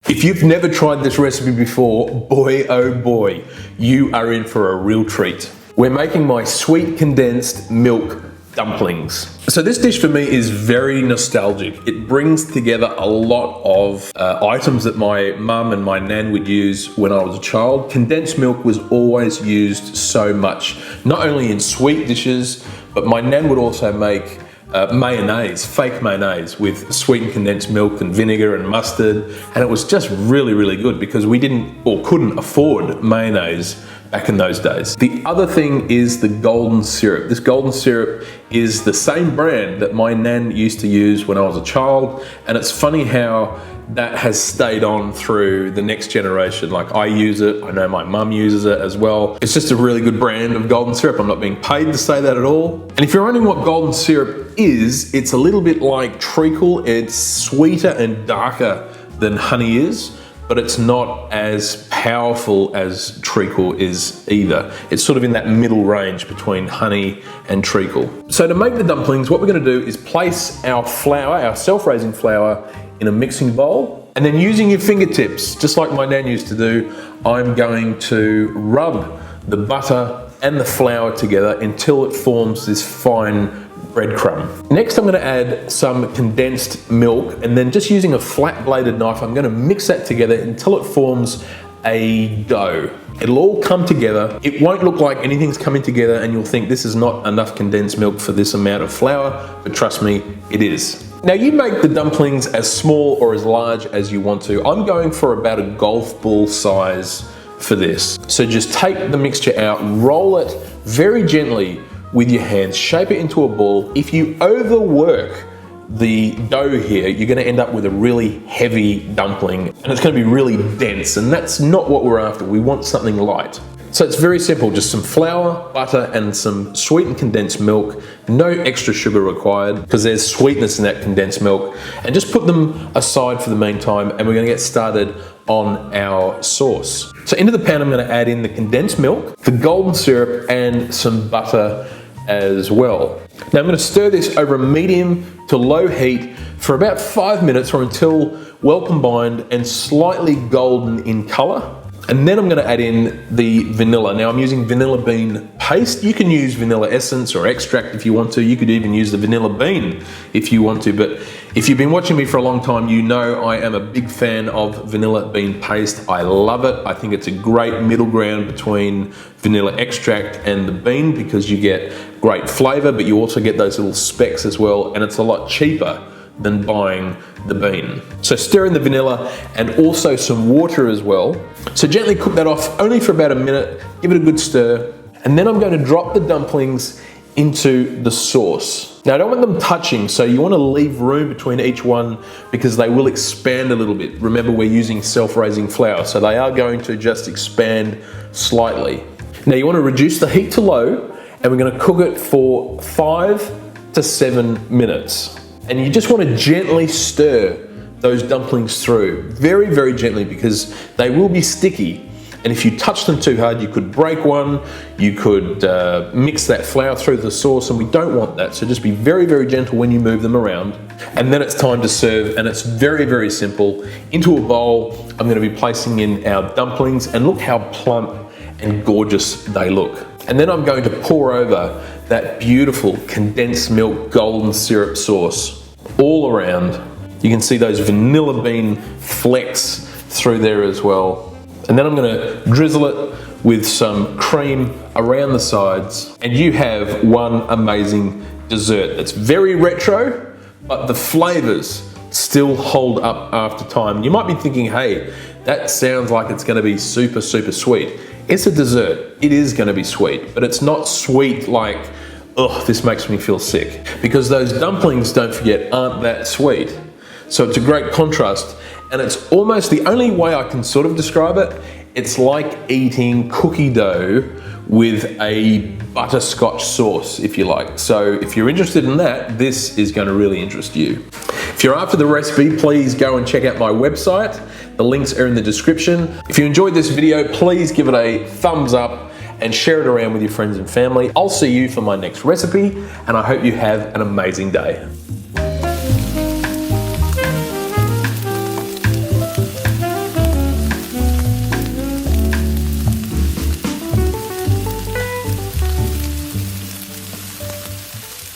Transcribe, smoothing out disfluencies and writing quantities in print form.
If you've never tried this recipe before, boy oh boy, you are in for a real treat. We're making my sweet condensed milk dumplings. So this dish for me is very nostalgic. It brings together a lot of items that my mum and my nan would use when I was a child. Condensed milk was always used so much, not only in sweet dishes, but my nan would also make mayonnaise, fake mayonnaise with sweetened condensed milk and vinegar and mustard, and it was just really, really good because we didn't or couldn't afford mayonnaise back in those days. The other thing is the golden syrup. This golden syrup is the same brand that my nan used to use when I was a child, and it's funny how that has stayed on through the next generation. Like, I use it, I know my mum uses it as well. It's just a really good brand of golden syrup. I'm not being paid to say that at all. And if you're wondering what golden syrup is, it's a little bit like treacle. It's sweeter and darker than honey is, but it's not as powerful as treacle is either. It's sort of in that middle range between honey and treacle. So to make the dumplings, what we're gonna do is place our flour, our self-raising flour, in a mixing bowl, and then using your fingertips, just like my nan used to do, I'm going to rub the butter and the flour together until it forms this fine breadcrumb. Next, I'm going to add some condensed milk, and then just using a flat bladed knife, I'm going to mix that together until it forms a dough. It'll all come together. It won't look like anything's coming together and you'll think this is not enough condensed milk for this amount of flour, but trust me, it is. Now, you make the dumplings as small or as large as you want to. I'm going for about a golf ball size for this. So just take the mixture out, roll it very gently with your hands, shape it into a ball. If you overwork the dough here, you're gonna end up with a really heavy dumpling, and it's gonna be really dense, and that's not what we're after. We want something light. So it's very simple, just some flour, butter, and some sweetened condensed milk. No extra sugar required because there's sweetness in that condensed milk. And just put them aside for the meantime, and we're gonna get started on our sauce. So into the pan, I'm gonna add in the condensed milk, the golden syrup, and some butter as well. Now I'm going to stir this over a medium to low heat for about 5 minutes, or until well combined and slightly golden in color. And then I'm going to add in the vanilla. Now I'm using vanilla bean paste. You can use vanilla essence or extract if you want to. You could even use the vanilla bean if you want to. But if you've been watching me for a long time, you know I am a big fan of vanilla bean paste. I love it. I think it's a great middle ground between vanilla extract and the bean because you get great flavor, but you also get those little specks as well, and it's a lot cheaper than buying the bean. So stir in the vanilla and also some water as well. So gently cook that off only for about a minute, give it a good stir, and then I'm going to drop the dumplings into the sauce. Now I don't want them touching, so you want to leave room between each one because they will expand a little bit. Remember, we're using self-raising flour, so they are going to just expand slightly. Now you want to reduce the heat to low, and we're going to cook it for 5 to 7 minutes. And you just want to gently stir those dumplings through, very, very gently, because they will be sticky. And if you touch them too hard, you could break one, you could mix that flour through the sauce, and we don't want that. So just be very, very gentle when you move them around. And then it's time to serve, and it's very, very simple. Into a bowl, I'm going to be placing in our dumplings, and look how plump and gorgeous they look. And then I'm going to pour over that beautiful condensed milk golden syrup sauce all around. You can see those vanilla bean flecks through there as well. And then I'm gonna drizzle it with some cream around the sides, and you have one amazing dessert that's very retro, but the flavors still hold up after time. You might be thinking, hey, that sounds like it's gonna be super, super sweet. It's a dessert, it is gonna be sweet, but it's not sweet like, oh, this makes me feel sick. Because those dumplings, don't forget, aren't that sweet. So it's a great contrast, and it's almost the only way I can sort of describe it. It's like eating cookie dough with a butterscotch sauce, if you like. So if you're interested in that, this is going to really interest you. If you're after the recipe, please go and check out my website. The links are in the description. If you enjoyed this video, please give it a thumbs up and share it around with your friends and family. I'll see you for my next recipe, and I hope you have an amazing day.